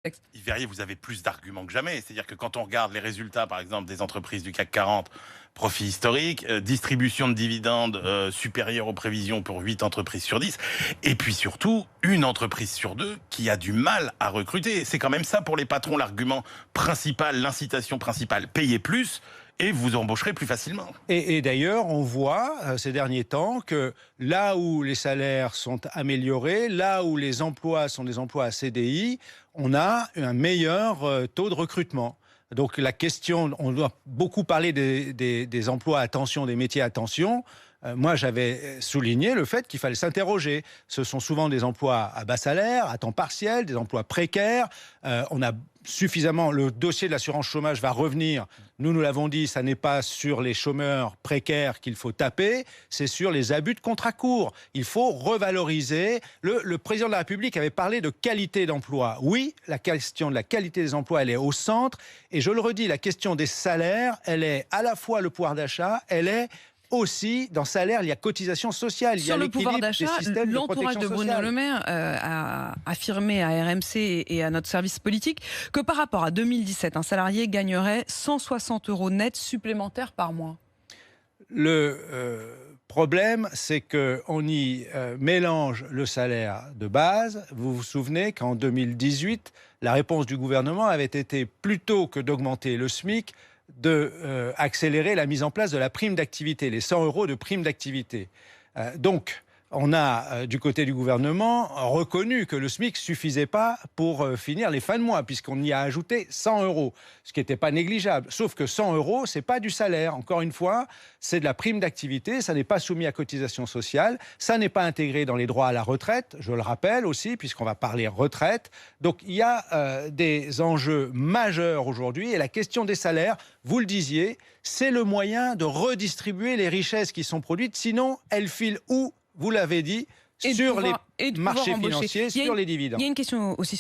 Yves Verrier, vous avez plus d'arguments que jamais. C'est-à-dire que quand on regarde les résultats, par exemple, des entreprises du CAC 40, profit historique, distribution de dividendes supérieure aux prévisions pour 8 entreprises sur 10, et puis surtout, une entreprise sur 2 qui a du mal à recruter. C'est quand même ça pour les patrons l'argument principal, l'incitation principale. Payez plus et vous embaucherez plus facilement. Et d'ailleurs, on voit ces derniers temps que là où les salaires sont améliorés, là où les emplois sont des emplois à CDI, on a un meilleur taux de recrutement. Donc la question, on doit beaucoup parler des emplois à tension, des métiers à tension. Moi, j'avais souligné le fait qu'il fallait s'interroger. Ce sont souvent des emplois à bas salaire, à temps partiel, des emplois précaires. On a suffisamment... Le dossier de l'assurance chômage va revenir. Nous l'avons dit, ça n'est pas sur les chômeurs précaires qu'il faut taper, c'est sur les abus de contrats courts. Il faut revaloriser. Le président de la République avait parlé de qualité d'emploi. Oui, la question de la qualité des emplois, elle est au centre. Et je le redis, la question des salaires, elle est à la fois le pouvoir d'achat, elle est aussi, dans salaire, il y a cotisation sociale. Il y a Sur le pouvoir d'achat, l'entourage de Bruno Le Maire a affirmé à RMC et à notre service politique que par rapport à 2017, un salarié gagnerait 160 € net supplémentaires par mois. Le problème, c'est qu'on y mélange le salaire de base. Vous vous souvenez qu'en 2018, la réponse du gouvernement avait été, plutôt que d'augmenter le SMIC, d'accélérer la mise en place de la prime d'activité, les 100 € de prime d'activité. Donc, on a, du côté du gouvernement, reconnu que le SMIC ne suffisait pas pour finir les fins de mois, puisqu'on y a ajouté 100 €, ce qui n'était pas négligeable. Sauf que 100 €, ce n'est pas du salaire. Encore une fois, c'est de la prime d'activité, ça n'est pas soumis à cotisation sociale, ça n'est pas intégré dans les droits à la retraite, je le rappelle aussi, puisqu'on va parler retraite. Donc il y a des enjeux majeurs aujourd'hui, et la question des salaires, vous le disiez, c'est le moyen de redistribuer les richesses qui sont produites, sinon elles filent où ? Vous l'avez dit, sur les marchés financiers, sur les dividendes. Il y a une question aussi.